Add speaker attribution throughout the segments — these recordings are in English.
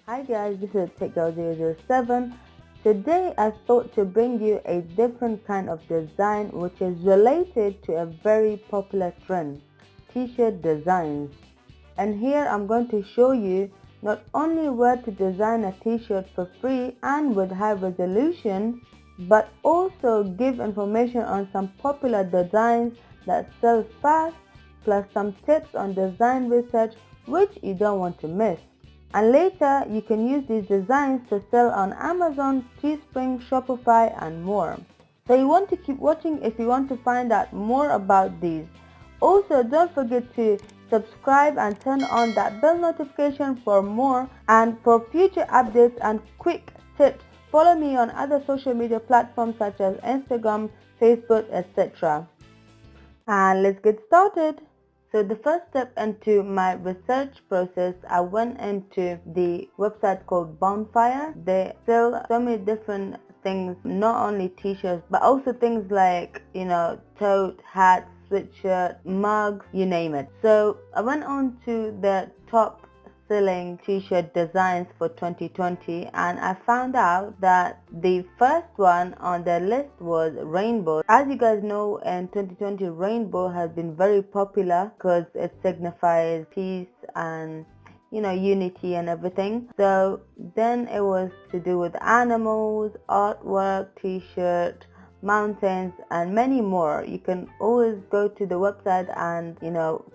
Speaker 1: Hi guys, this is TechGirl007. Today I thought to bring you a different kind of design which is related to a very popular trend, T-shirt designs. And here I'm going to show you not only where to design a T-shirt for free and with high resolution, but also give information on some popular designs that sell fast, plus some tips on design research which you don't want to miss. And later you can use these designs to sell on Amazon, Teespring, Shopify and more. So you want to keep watching if you want to find out more about these. Also, don't forget to subscribe and turn on that bell notification for more and for future updates and quick tips. Follow me on other social media platforms such as Instagram, Facebook, etc. And let's get started. So the first step into my research process, I went into the website called Bonfire. They sell so many different things, not only t-shirts, but also things like, tote, hats, sweatshirt, mugs, you name it. So I went on to the top selling t-shirt designs for 2020 and I found out that the first one on the list was rainbow. As you guys know, in 2020 rainbow has been very popular because it signifies peace and unity and everything. So then it was to do with animals, artwork, t-shirt, mountains and many more. You can always go to the website and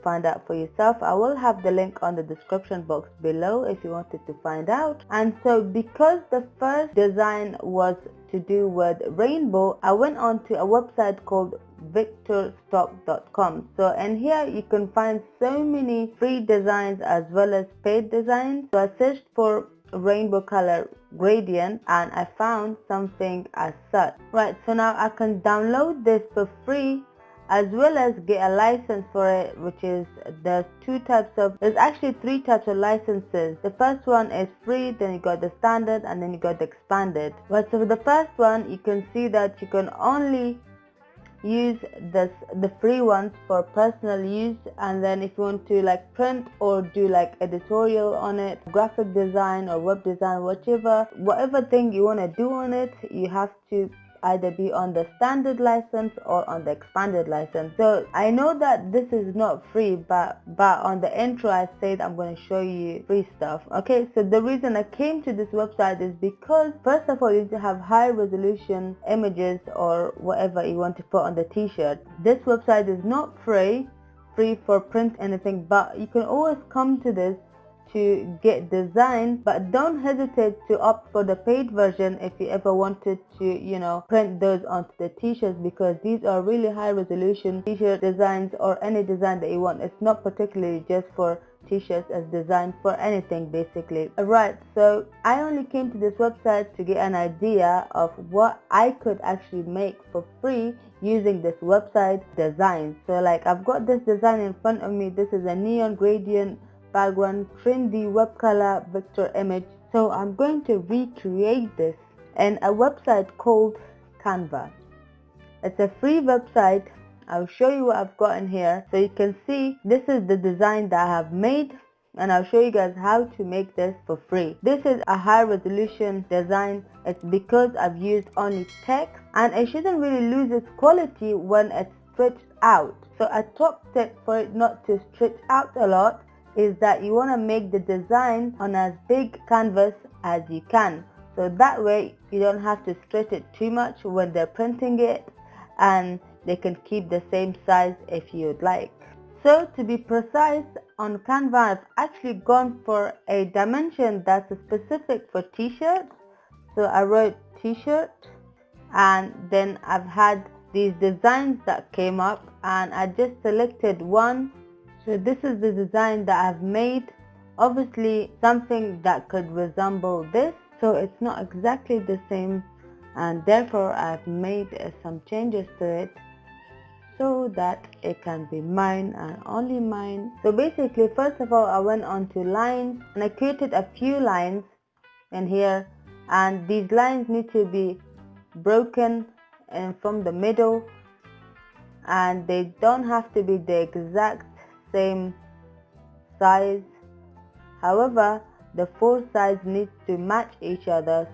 Speaker 1: find out for yourself. I will have the link on the description box below if you wanted to find out. And so because the first design was to do with rainbow, I went on to a website called Victorstock.com. So in here you can find so many free designs as well as paid designs. So I searched for rainbow color gradient and I found something as such. Right, so now I can download this for free as well as get a license for it, which is there's actually three types of licenses. The first one is free, then you got the standard and then you got the expanded. Right, so for the first one you can see that you can only use the free ones for personal use, and then if you want to like print or do like editorial on it, graphic design or web design, whatever thing you want to do on it, you have to either be on the standard license or on the expanded license. So I know that this is not free, but on the intro I said I'm going to show you free stuff. Okay, so the reason I came to this website is because first of all you need to have high resolution images or whatever you want to put on the t-shirt. This website is not free for print anything, but you can always come to this to get design, but don't hesitate to opt for the paid version if you ever wanted to print those onto the t-shirts, because these are really high resolution t-shirt designs or any design that you want. It's not particularly just for t-shirts, as designed for anything basically. Alright, so I only came to this website to get an idea of what I could actually make for free using this website design. So like I've got this design in front of me. This is a neon gradient background, trendy web color vector image. So I'm going to recreate this in a website called Canva. It's a free website. I'll show you what I've got in here. So you can see this is the design that I have made, and I'll show you guys how to make this for free. This is a high resolution design. It's because I've used only text and it shouldn't really lose its quality when it's stretched out. So a top tip for it not to stretch out a lot is that you want to make the design on as big canvas as you can, so that way you don't have to stretch it too much when they're printing it, and they can keep the same size if you'd like. So to be precise, on Canva I've actually gone for a dimension that's specific for t-shirts. So I wrote t-shirt and then I've had these designs that came up and I just selected one. So this is the design that I've made. Obviously something that could resemble this, so it's not exactly the same, and therefore I've made some changes to it so that it can be mine and only mine. So basically, first of all I went on to lines and I created a few lines in here, and these lines need to be broken and from the middle, and they don't have to be the exact same size. However, the four sides need to match each other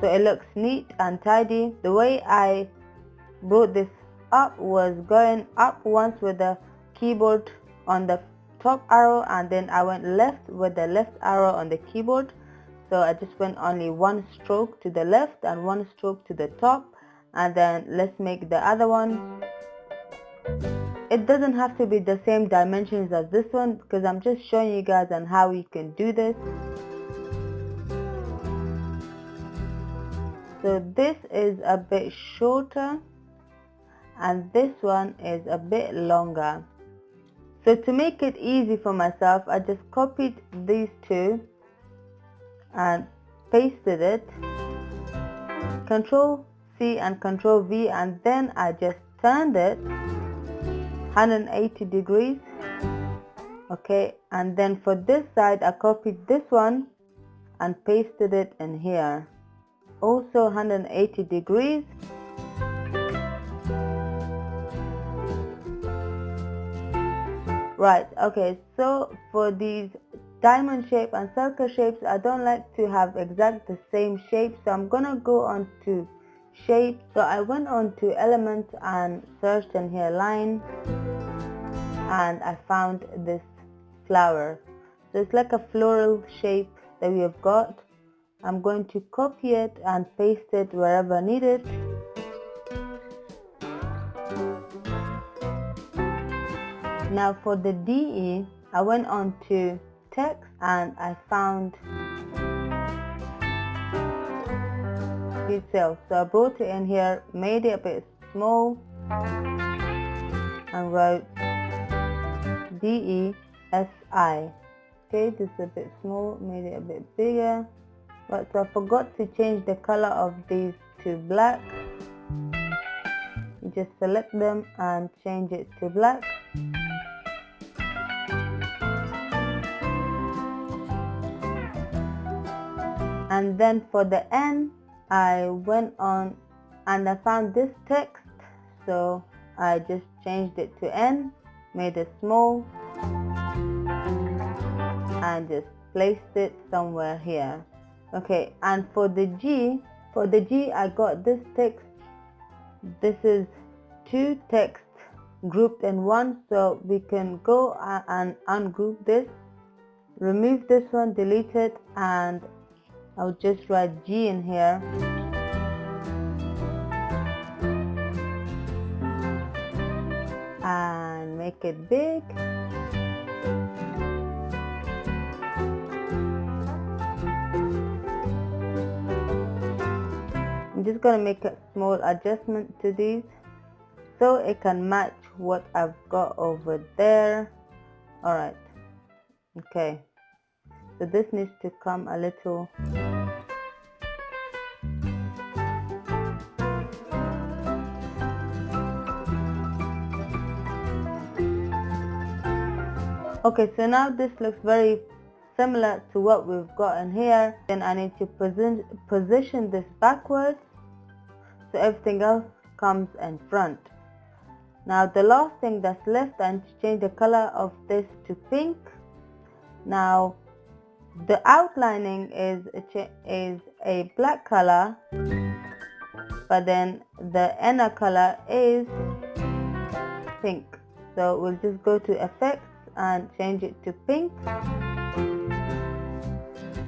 Speaker 1: so it looks neat and tidy. The way I brought this up was going up once with the keyboard on the top arrow, and then I went left with the left arrow on the keyboard. So I just went only one stroke to the left and one stroke to the top, and then let's make the other one. It doesn't have to be the same dimensions as this one because I'm just showing you guys on how you can do this. So this is a bit shorter and this one is a bit longer. So to make it easy for myself, I just copied these two and pasted it. Control C and Control V, and then I just turned it 180 degrees. Okay, and then for this side I copied this one and pasted it in here, also 180 degrees. Right, okay, so for these diamond shape and circle shapes, I don't like to have exact the same shape, so I'm gonna go on to shape. So I went on to elements and searched in here line, and I found this flower. So it's like a floral shape that we have got. I'm going to copy it and paste it wherever needed. Now for the DE, I went on to text and I found details. So I brought it in here, made it a bit small and wrote DESI. Okay, this is a bit small, made it a bit bigger. Right, so I forgot to change the color of these to black. You just select them and change it to black. And then for the N, I went on and I found this text, so I just changed it to N, made it small, and just placed it somewhere here. Okay, and for the G, I got this text. This is two texts grouped in one, so we can go and ungroup this, remove this one, delete it, and I'll just write G in here. And make it big. I'm just going to make a small adjustment to these so it can match what I've got over there. Alright, okay, so this needs to come a little okay, so now this looks very similar to what we've got in here. Then I need to position this backwards so everything else comes in front. Now the last thing that's left, I need to change the color of this to pink. Now the outlining is a black color, but then the inner color is pink. So we'll just go to effects and change it to pink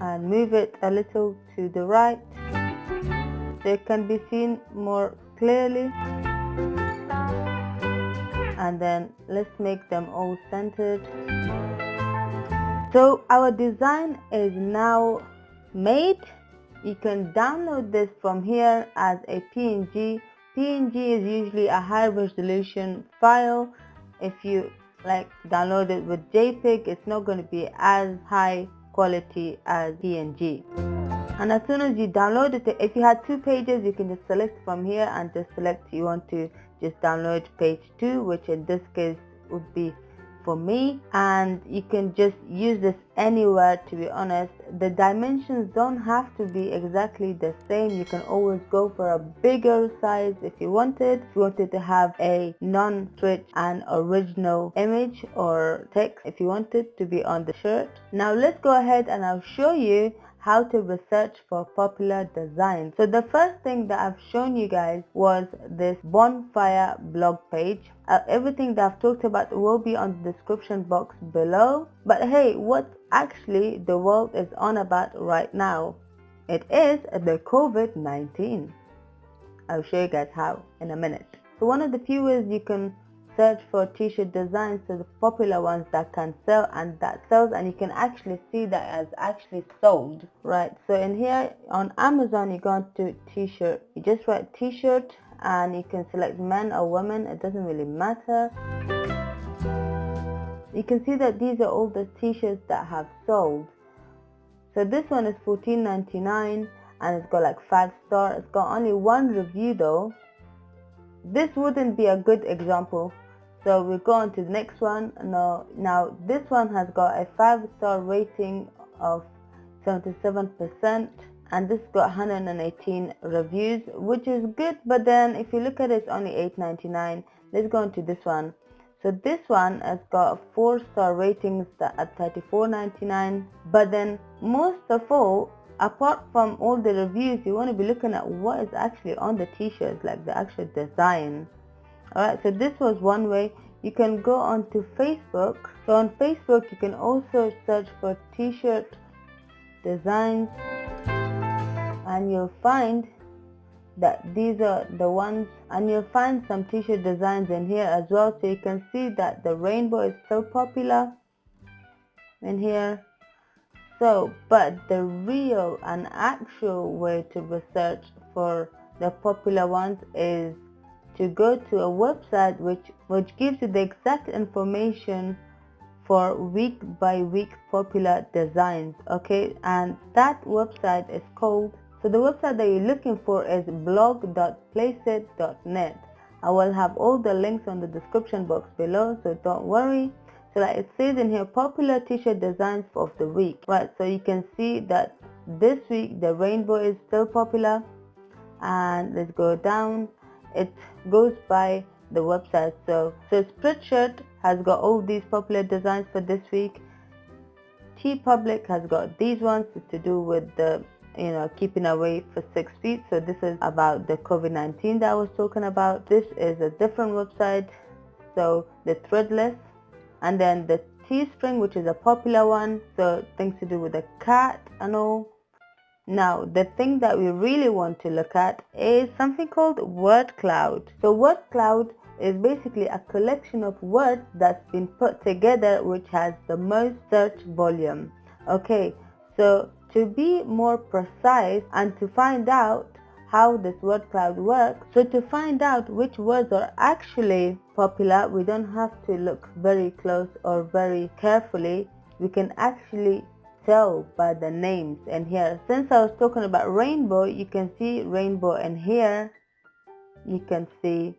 Speaker 1: and move it a little to the right so it can be seen more clearly. And then let's make them all centered. So our design is now made. You can download this from here as a PNG. PNG is usually a high resolution file. If you download it with JPEG, it's not going to be as high quality as PNG. And as soon as you download it, if you had 2 pages, you can just select from here and just select you want to just download page 2, which in this case would be for me, and you can just use this anywhere. To be honest, the dimensions don't have to be exactly the same. You can always go for a bigger size if you wanted to have a non-stretch and original image or text if you wanted to be on the shirt. Now let's go ahead and I'll show you how to research for popular designs. So the first thing that I've shown you guys was this bonfire blog page. Everything that I've talked about will be on the description box below. But hey, what actually the world is on about right now? It is the COVID-19. I'll show you guys how in a minute. So one of the few ways you can search for t-shirt designs, so the popular ones that can sell and that sells, and you can actually see that as actually sold, right? So in here on Amazon, you go into t-shirt, you just write t-shirt and you can select men or women, it doesn't really matter. You can see that these are all the t-shirts that have sold. So this one is $14.99 and it's got like 5 stars. It's got only 1 review though. This wouldn't be a good example, so we'll go on to the next one. Now this one has got a 5-star rating of 77%, and this got 118 reviews, which is good. But then if you look at it, it's only $8.99. Let's go on to this one. So this one has got 4-star ratings at $34.99. But then most of all, apart from all the reviews, you want to be looking at what is actually on the t-shirts, like the actual design. Alright, so this was one way. You can go onto Facebook. So on Facebook, you can also search for t-shirt designs, and you'll find that these are the ones, and you'll find some t-shirt designs in here as well. So you can see that the rainbow is so popular in here. So, but the real and actual way to research for the popular ones is to go to a website which gives you the exact information for week by week popular designs, okay? And that website is called, so the website that you're looking for is blog.placeit.net. I will have all the links on the description box below, so don't worry. So like it says in here, popular t-shirt designs of the week, right? So you can see that this week the rainbow is still popular, and let's go down. It goes by the website. So Spreadshirt has got all these popular designs for this week. TeePublic has got these ones to do with the keeping away for 6 feet. So this is about the COVID-19 that I was talking about. This is a different website, so the Threadless. And then the Teespring, which is a popular one, so things to do with the cat and all. Now the thing that we really want to look at is something called word cloud. So word cloud is basically a collection of words that's been put together which has the most search volume. Okay, so to be more precise and to find out how this word cloud works, so to find out which words are actually popular, we don't have to look very close or very carefully. We can actually tell by the names in here. Since I was talking about rainbow, you can see rainbow in here. You can see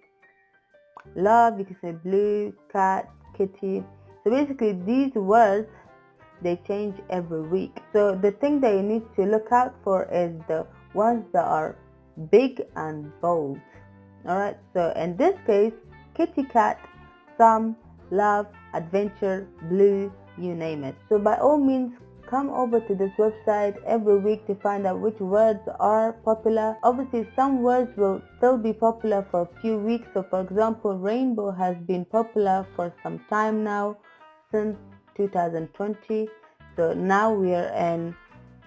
Speaker 1: love, you can see blue, cat, kitty. So basically these words, they change every week. So the thing that you need to look out for is the ones that are big and bold. Alright, so in this case, kitty cat, some, love, adventure, blue, you name it. So by all means, come over to this website every week to find out which words are popular. Obviously some words will still be popular for a few weeks. So for example, rainbow has been popular for some time now, since 2020. So now we are in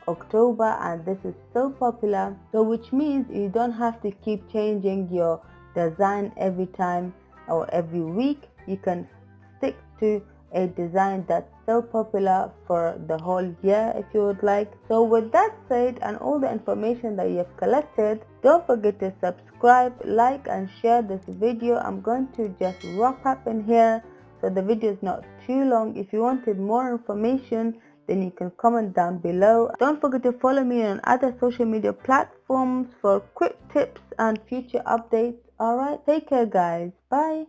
Speaker 1: October and this is still popular, so which means you don't have to keep changing your design every time or every week. You can stick to a design that's still popular for the whole year if you would like. So with that said, and all the information that you have collected, don't forget to subscribe, like and share this video. I'm going to just wrap up in here so the video is not too long. If you wanted more information, then you can comment down below. Don't forget to follow me on other social media platforms for quick tips and future updates. Alright, take care guys. Bye.